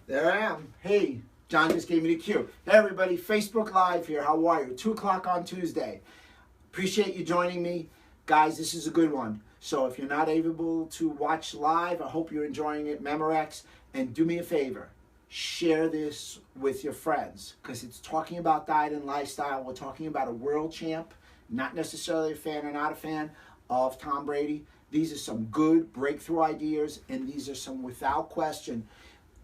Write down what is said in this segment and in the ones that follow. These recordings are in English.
There I am. Hey, John just gave me the cue. Hey everybody, Facebook Live here. How are you? 2 o'clock on Tuesday. Appreciate you joining me. Guys, this is a good one. So if you're not able to watch live, I hope you're enjoying it. Memorex. And do me a favor. Share this with your friends. Because it's talking about diet and lifestyle. We're talking about a world champ. Not necessarily a fan or not a fan of Tom Brady. These are some good breakthrough ideas. And these are some, without question,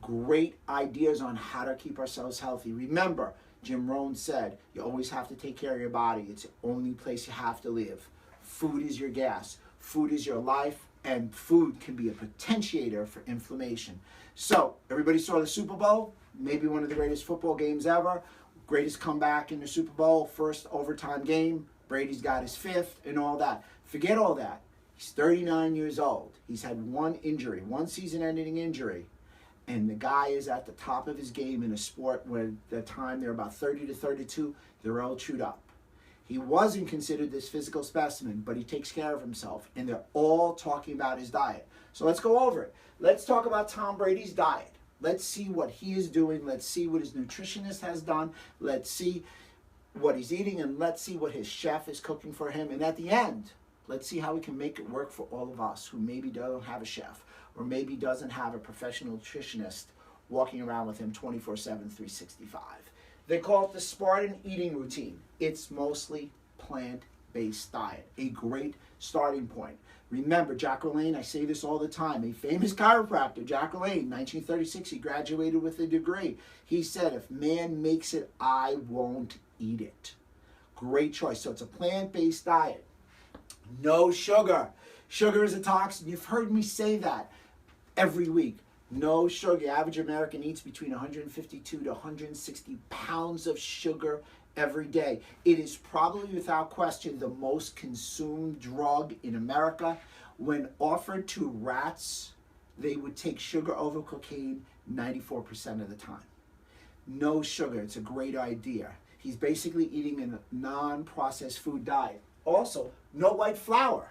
great ideas on how to keep ourselves healthy. Remember, Jim Rohn said, you always have to take care of your body. It's the only place you have to live. Food is your gas. Food is your life. And food can be a potentiator for inflammation. So, everybody saw the Super Bowl. Maybe one of the greatest football games ever. Greatest comeback in the Super Bowl. First overtime game. Brady's got his fifth and all that. Forget all that. He's 39 years old. He's had one injury, one season-ending injury. And the guy is at the top of his game in a sport where at the time they're about 30 to 32, they're all chewed up. He wasn't considered this physical specimen, but he takes care of himself. And they're all talking about his diet. So let's go over it. Let's talk about Tom Brady's diet. Let's see what he is doing. Let's see what his nutritionist has done. Let's see what he's eating. And let's see what his chef is cooking for him. And at the end, let's see how we can make it work for all of us who maybe don't have a chef or maybe doesn't have a professional nutritionist walking around with him 24/7, 365. They call it the Spartan eating routine. It's mostly plant-based diet, a great starting point. Remember, Jack LaLanne, I say this all the time, a famous chiropractor, Jack LaLanne, 1936, he graduated with a degree. He said, if man makes it, I won't eat it. Great choice. So it's a plant-based diet. No sugar. Sugar is a toxin. You've heard me say that every week. No sugar. The average American eats between 152 to 160 pounds of sugar every day. It is probably, without question, the most consumed drug in America. When offered to rats, they would take sugar over cocaine 94% of the time. No sugar. It's a great idea. He's basically eating a non-processed food diet. Also, no white flour.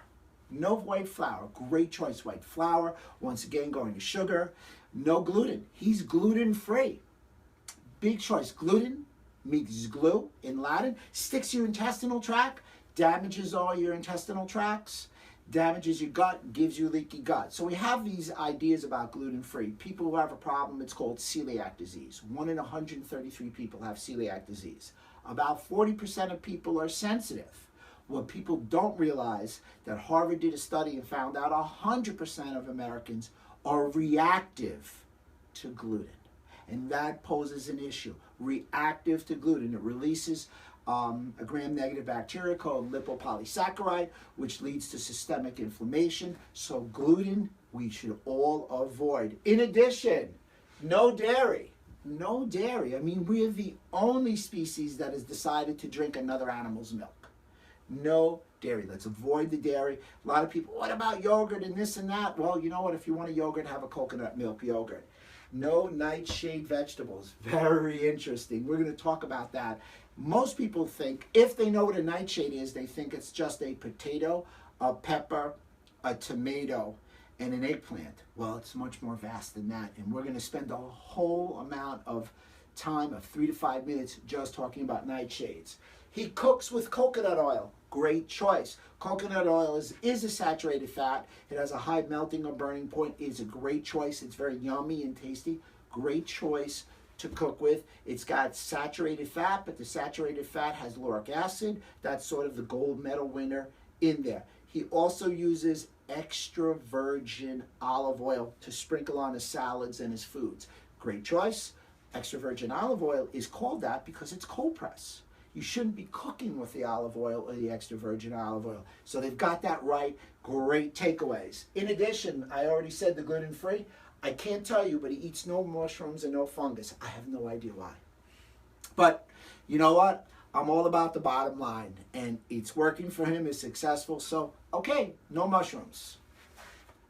No white flour. Great choice, white flour. Once again, going to sugar. No gluten. He's gluten-free. Big choice. Gluten means glue in Latin. Sticks to your intestinal tract. Damages all your intestinal tracts. Damages your gut. Gives you leaky gut. So we have these ideas about gluten-free. People who have a problem, it's called celiac disease. 1 in 133 people have celiac disease. About 40% of people are sensitive. What people don't realize, that Harvard did a study and found out 100% of Americans are reactive to gluten. And that poses an issue. Reactive to gluten. It releases a gram-negative bacteria called lipopolysaccharide, which leads to systemic inflammation. So gluten, we should all avoid. In addition, no dairy. No dairy. I mean, we're the only species that has decided to drink another animal's milk. No dairy. Let's avoid the dairy. A lot of people, what about yogurt and this and that? Well, you know what? If you want a yogurt, have a coconut milk yogurt. No nightshade vegetables. Very interesting. We're going to talk about that. Most people think, if they know what a nightshade is, they think it's just a potato, a pepper, a tomato, and an eggplant. Well, it's much more vast than that. And we're going to spend a whole amount of time of 3 to 5 minutes just talking about nightshades. He cooks with coconut oil. Great choice. Coconut oil is a saturated fat. It has a high melting or burning point. It's a great choice. It's very yummy and tasty. Great choice to cook with. It's got saturated fat, but the saturated fat has lauric acid. That's sort of the gold medal winner in there. He also uses extra virgin olive oil to sprinkle on his salads and his foods. Great choice. Extra virgin olive oil is called that because it's cold press. You shouldn't be cooking with the olive oil or the extra virgin olive oil. So they've got that right. Great takeaways. In addition, I already said the gluten-free. I can't tell you, but he eats no mushrooms and no fungus. I have no idea why. But you know what? I'm all about the bottom line. And it's working for him. It's successful. So, okay, no mushrooms.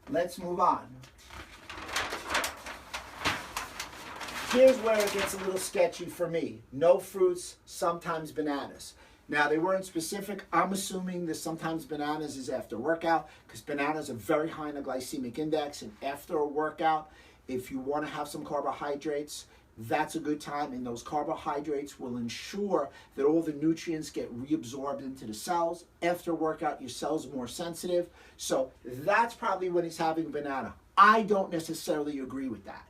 Let's move on. Here's where it gets a little sketchy for me. No fruits, sometimes bananas. Now, they weren't specific. I'm assuming that sometimes bananas is after a workout because bananas are very high in the glycemic index. And after a workout, If you want to have some carbohydrates, that's a good time, and those carbohydrates will ensure that all the nutrients get reabsorbed into the cells. After workout, your cells are more sensitive. So that's probably when he's having a banana. I don't necessarily agree with that.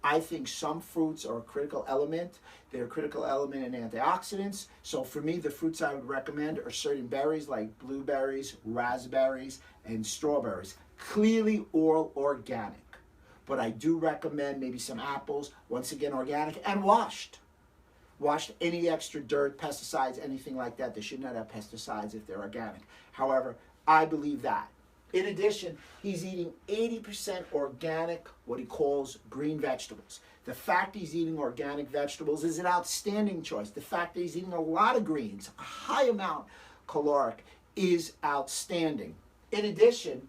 I think some fruits are a critical element. They're a critical element in antioxidants. So for me, the fruits I would recommend are certain berries like blueberries, raspberries, and strawberries. Clearly all organic. But I do recommend maybe some apples, once again organic, and washed. Washed, any extra dirt, pesticides, anything like that. They should not have pesticides if they're organic. However, I believe that. In addition, he's eating 80% organic, what he calls green vegetables. The fact he's eating organic vegetables is an outstanding choice. The fact that he's eating a lot of greens, a high amount caloric, is outstanding. In addition,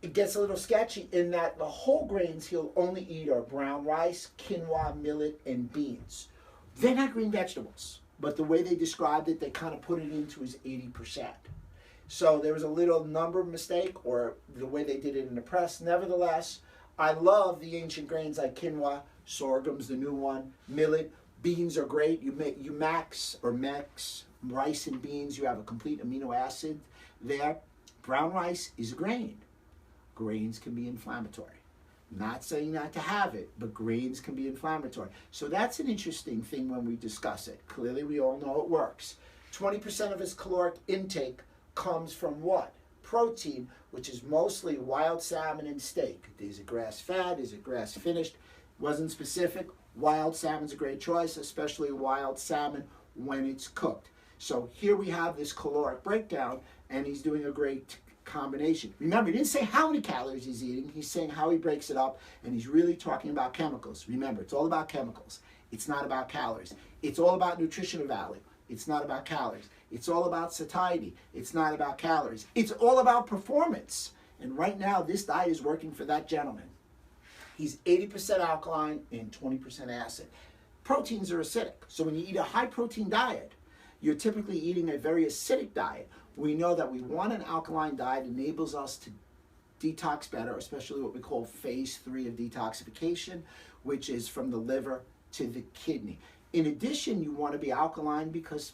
it gets a little sketchy in that the whole grains he'll only eat are brown rice, quinoa, millet, and beans. They're not green vegetables, but the way they described it, they kind of put it into his 80%. So there was a little number mistake, or the way they did it in the press. Nevertheless, I love the ancient grains like quinoa, sorghum's the new one, millet, beans are great. You max rice and beans, you have a complete amino acid there. Brown rice is a grain. Grains can be inflammatory. Not saying not to have it, but grains can be inflammatory. So that's an interesting thing when we discuss it. Clearly, we all know it works. 20% of his caloric intake comes from what? Protein, which is mostly wild salmon and steak. Is it grass-fed? Is it grass-finished? Wasn't specific. Wild salmon's a great choice, especially wild salmon when it's cooked. So here we have this caloric breakdown, and he's doing a great combination. Remember, he didn't say how many calories he's eating. He's saying how he breaks it up, and he's really talking about chemicals. Remember, it's all about chemicals. It's not about calories. It's all about nutritional value. It's not about calories. It's all about satiety. It's not about calories. It's all about performance. And right now, this diet is working for that gentleman. He's 80% alkaline and 20% acid. Proteins are acidic. So when you eat a high protein diet, you're typically eating a very acidic diet. We know that we want an alkaline diet. It enables us to detox better, especially what we call phase 3 of detoxification, which is from the liver to the kidney. In addition, you want to be alkaline because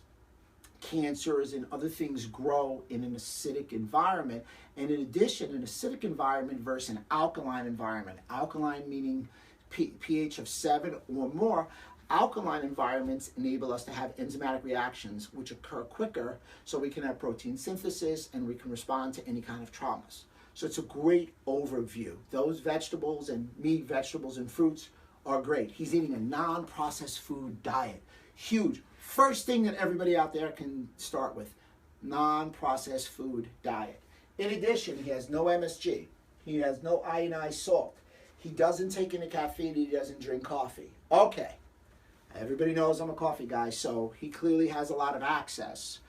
cancers and other things grow in an acidic environment. And in addition, an acidic environment versus an alkaline environment. Alkaline meaning pH of 7 or more. Alkaline environments enable us to have enzymatic reactions which occur quicker, so we can have protein synthesis and we can respond to any kind of traumas. So it's a great overview. Those vegetables and meat, vegetables and fruits are great. He's eating a non-processed food diet. Huge. First thing that everybody out there can start with, non-processed food diet. In addition, he has no MSG. He has no ionized salt. He doesn't take any caffeine. He doesn't drink coffee. Okay. Everybody knows I'm a coffee guy, so he clearly has a lot of access.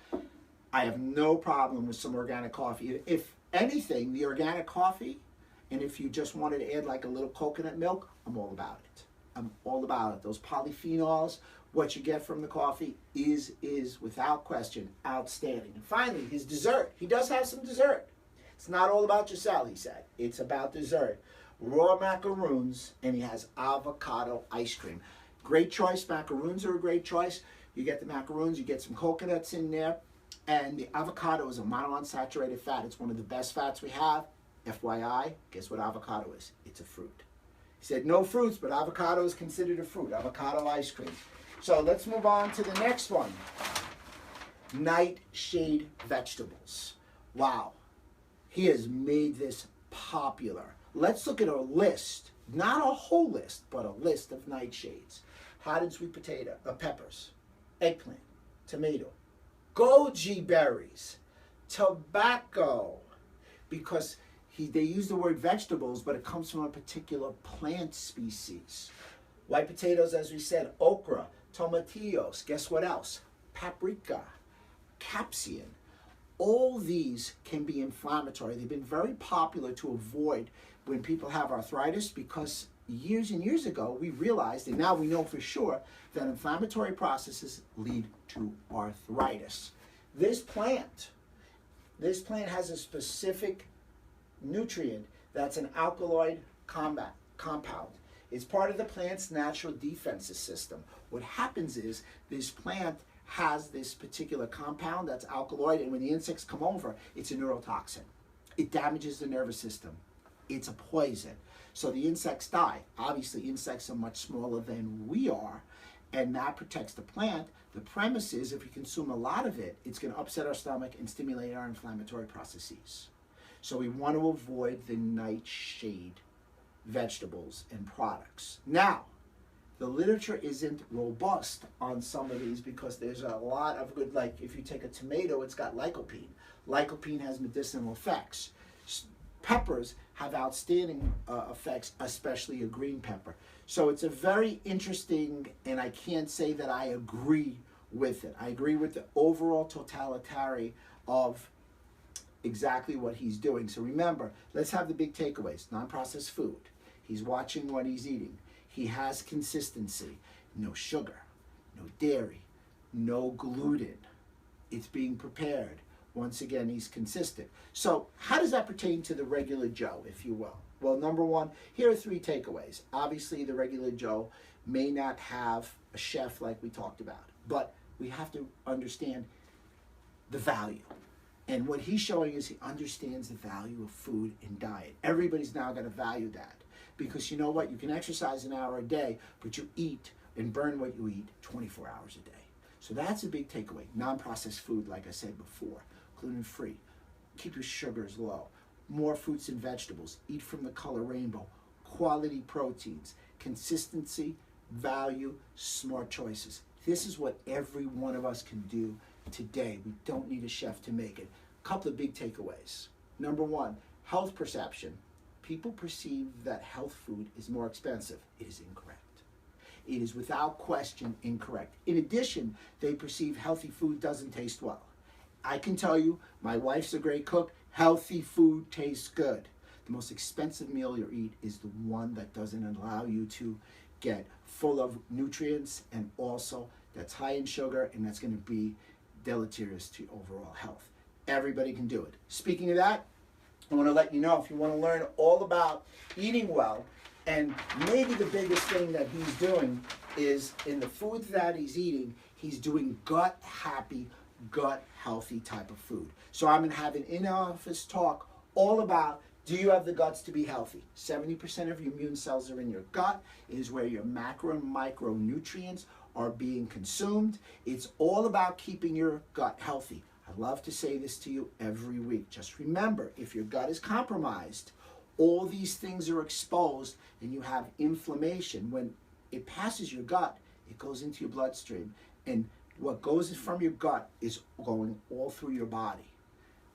I have no problem with some organic coffee. If anything, the organic coffee, and if you just wanted to add like a little coconut milk, I'm all about it. I'm all about it. Those polyphenols, what you get from the coffee is without question outstanding. And finally, his dessert. He does have some dessert. It's not all about Giselle, he said. It's about dessert. Raw macaroons, and he has avocado ice cream. Great choice. Macaroons are a great choice. You get the macaroons, you get some coconuts in there, and the avocado is a monounsaturated fat. It's one of the best fats we have. FYI, guess what avocado is? It's a fruit. He said no fruits, but avocado is considered a fruit. Avocado ice cream. So let's move on to the next one. Nightshade vegetables. Wow. He has made this popular. Let's look at a list. Not a whole list, but a list of nightshades. Hot and sweet potato, peppers, eggplant, tomato, goji berries, tobacco, because they use the word vegetables, but it comes from a particular plant species. White potatoes, as we said, okra, tomatillos, guess what else? Paprika, capsaicin. All these can be inflammatory. They've been very popular to avoid when people have arthritis, because years and years ago we realized, and now we know for sure, that inflammatory processes lead to arthritis. This plant has a specific nutrient that's an alkaloid compound. It's part of the plant's natural defensive system. What happens is this plant has this particular compound that's alkaloid, and when the insects come over, it's a neurotoxin. It damages the nervous system. It's a poison. So the insects die. Obviously, insects are much smaller than we are, and that protects the plant. The premise is if we consume a lot of it, it's going to upset our stomach and stimulate our inflammatory processes. So we want to avoid the nightshade vegetables and products. Now, the literature isn't robust on some of these because there's a lot of good, like if you take a tomato, it's got lycopene. Lycopene has medicinal effects. Peppers have outstanding effects, especially a green pepper. So it's a very interesting, and I can't say that I agree with it. I agree with the overall totality of exactly what he's doing. So remember, let's have the big takeaways. Non-processed food. He's watching what he's eating. He has consistency. No sugar, no dairy, no gluten. It's being prepared. Once again, he's consistent. So how does that pertain to the regular Joe, if you will? Well, number one, here are 3 takeaways. Obviously, the regular Joe may not have a chef like we talked about, but we have to understand the value. And what he's showing is he understands the value of food and diet. Everybody's now going to value that. Because you know what? You can exercise an hour a day, but you eat and burn what you eat 24 hours a day. So that's a big takeaway. Non-processed food, like I said before. Gluten-free. Keep your sugars low. More fruits and vegetables. Eat from the color rainbow. Quality proteins. Consistency, value, smart choices. This is what every one of us can do today. We don't need a chef to make it. A couple of big takeaways. Number one, health perception. People perceive that health food is more expensive. It is incorrect. It is without question incorrect. In addition, they perceive healthy food doesn't taste well. I can tell you, my wife's a great cook. Healthy food tastes good. The most expensive meal you eat is the one that doesn't allow you to get full of nutrients and also that's high in sugar and that's going to be deleterious to your overall health. Everybody can do it. Speaking of that, I want to let you know if you want to learn all about eating well, and maybe the biggest thing that he's doing is in the foods that he's eating, he's doing gut happy, gut healthy type of food. So I'm going to have an in-office talk all about, do you have the guts to be healthy? 70% of your immune cells are in your gut. It is where your macro and micronutrients are being consumed. It's all about keeping your gut healthy. I love to say this to you every week. Just remember, if your gut is compromised, all these things are exposed and you have inflammation. When it passes your gut, it goes into your bloodstream. And what goes from your gut is going all through your body.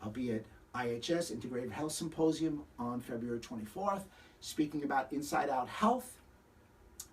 I'll be at IHS, Integrative Health Symposium, on February 24th, speaking about Inside Out Health,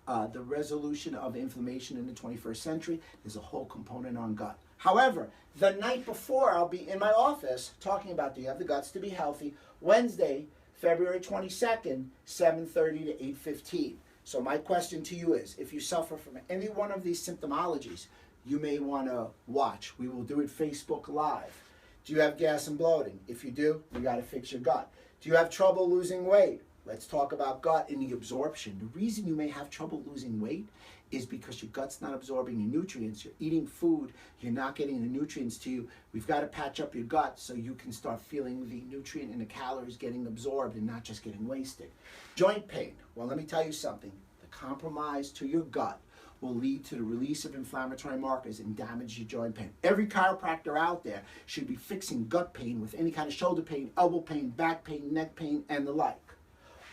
the resolution of inflammation in the 21st century. There's a whole component on gut. However, the night before, I'll be in my office talking about, do you have the guts to be healthy? Wednesday, February 22nd, 7:30 to 8:15. So my question to you is, if you suffer from any one of these symptomologies, you may want to watch. We will do it Facebook Live. Do you have gas and bloating? If you do, you got to fix your gut. Do you have trouble losing weight? Let's talk about gut and the absorption. The reason you may have trouble losing weight is because your gut's not absorbing your nutrients. You're eating food, you're not getting the nutrients to you. We've got to patch up your gut so you can start feeling the nutrient and the calories getting absorbed and not just getting wasted. Joint pain. Well, let me tell you something. The compromise to your gut will lead to the release of inflammatory markers and damage your joint pain. Every chiropractor out there should be fixing gut pain with any kind of shoulder pain, elbow pain, back pain, neck pain, and the like.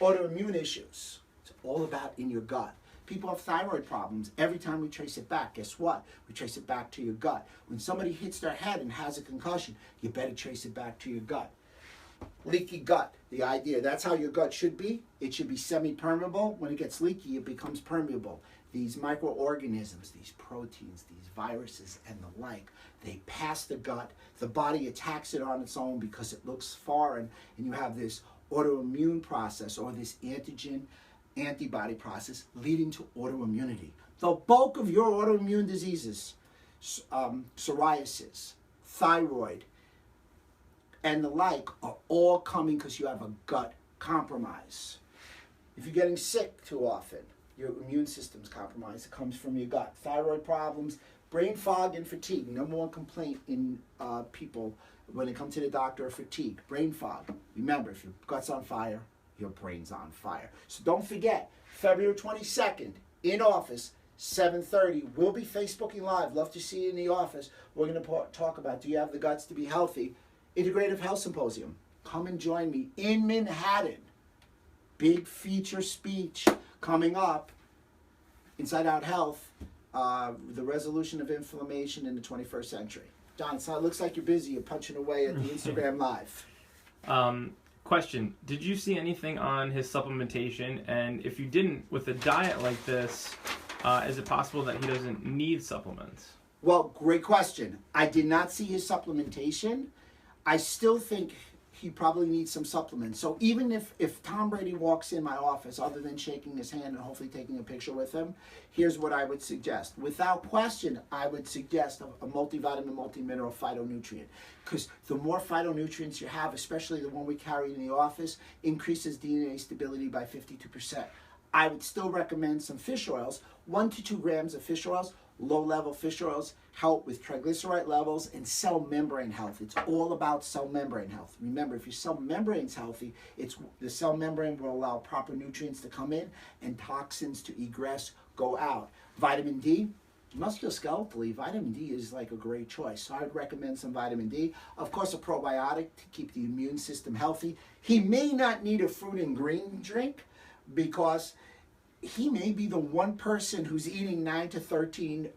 Autoimmune issues. It's all about in your gut. People have thyroid problems. Every time we trace it back, guess what? We trace it back to your gut. When somebody hits their head and has a concussion, you better trace it back to your gut. Leaky gut, the idea. That's how your gut should be. It should be semi-permeable. When it gets leaky, it becomes permeable. These microorganisms, these proteins, these viruses, and the like, they pass the gut. The body attacks it on its own because it looks foreign, and you have this autoimmune process or this antigen antibody process leading to autoimmunity. The bulk of your autoimmune diseases, psoriasis, thyroid, and the like, are all coming because you have a gut compromise. If you're getting sick too often, your immune system's compromised. It comes from your gut. Thyroid problems, brain fog, and fatigue. Number one complaint in people when they come to the doctor are fatigue, brain fog. Remember, if your gut's on fire, your brain's on fire. So don't forget, February 22nd, in office, 7:30. We'll be Facebooking Live. Love to see you in the office. We're going to talk about, do you have the guts to be healthy? Integrative Health Symposium. Come and join me in Manhattan. Big feature speech coming up. Inside Out Health, the resolution of inflammation in the 21st century. Don, it looks like you're busy. You're punching away at the Instagram Live. Question, did you see anything on his supplementation? And if you didn't, with a diet like this, is it possible that he doesn't need supplements? Well, great question. I did not see his supplementation. I still think he probably needs some supplements. So even if Tom Brady walks in my office, other than shaking his hand and hopefully taking a picture with him, here's what I would suggest. Without question, I would suggest a multivitamin, multimineral phytonutrient. Because the more phytonutrients you have, especially the one we carry in the office, increases DNA stability by 52%. I would still recommend some fish oils, 1 to 2 grams of fish oils. Low-level fish oils help with triglyceride levels and cell membrane health. It's all about cell membrane health. Remember, if your cell membrane's healthy, the cell membrane will allow proper nutrients to come in and toxins to egress, go out. Vitamin D, musculoskeletally, vitamin D is like a great choice. So I would recommend some vitamin D. Of course, a probiotic to keep the immune system healthy. He may not need a fruit and green drink because he may be the one person who's eating 9 to 13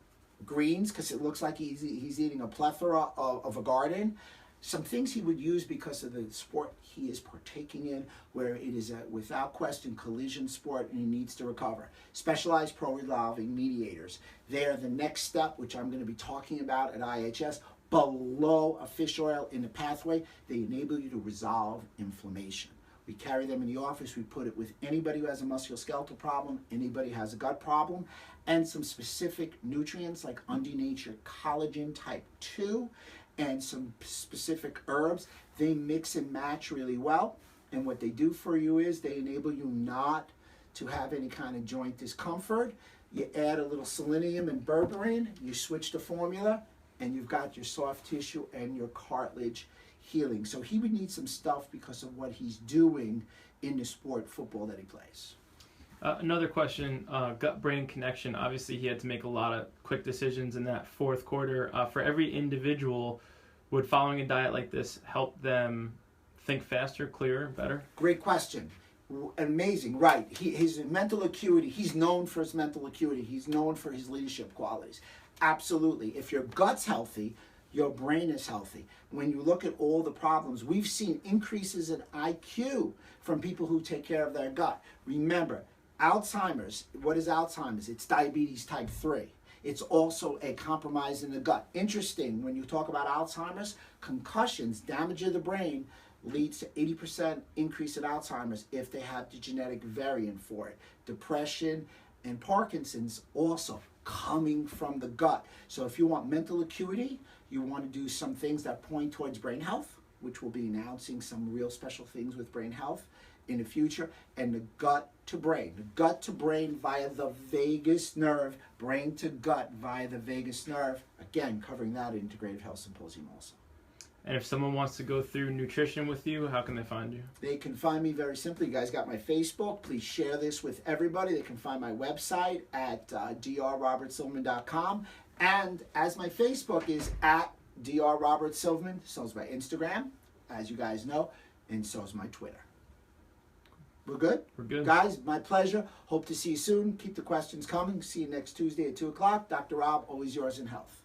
greens because it looks like he's eating a plethora of a garden. Some things he would use because of the sport he is partaking in, where it is without question collision sport and he needs to recover. Specialized pro-resolving mediators. They are the next step, which I'm going to be talking about at IHS. Below a fish oil in the pathway, they enable you to resolve inflammation. We carry them in the office. We put it with anybody who has a musculoskeletal problem, anybody who has a gut problem, and some specific nutrients like Undenature collagen type 2 and some specific herbs. They mix and match really well. And what they do for you is they enable you not to have any kind of joint discomfort. You add a little selenium and berberine, you switch the formula, and you've got your soft tissue and your cartilage healing. So he would need some stuff because of what he's doing in the sport football that he plays. Another question, gut-brain connection. Obviously, he had to make a lot of quick decisions in that fourth quarter. For every individual, would following a diet like this help them think faster, clearer, better? Great question. Amazing, right. His mental acuity, he's known for his mental acuity. He's known for his leadership qualities. Absolutely. If your gut's healthy, your brain is healthy. When you look at all the problems, we've seen increases in IQ from people who take care of their gut. Remember, Alzheimer's, what is Alzheimer's? It's diabetes type 3. It's also a compromise in the gut. Interesting, when you talk about Alzheimer's, concussions, damage of the brain, leads to 80% increase in Alzheimer's if they have the genetic variant for it. Depression and Parkinson's also coming from the gut. So if you want mental acuity, you want to do some things that point towards brain health, which we'll be announcing some real special things with brain health in the future, and the gut to brain via the vagus nerve, brain to gut via the vagus nerve, again, covering that at Integrative Health Symposium also. And if someone wants to go through nutrition with you, how can they find you? They can find me very simply. You guys got my Facebook. Please share this with everybody. They can find my website at drrobertsilverman.com. And as my Facebook is at drrobertsilverman, so is my Instagram, as you guys know, and so is my Twitter. We're good? We're good. Guys, my pleasure. Hope to see you soon. Keep the questions coming. See you next Tuesday at 2 o'clock. Dr. Rob, always yours in health.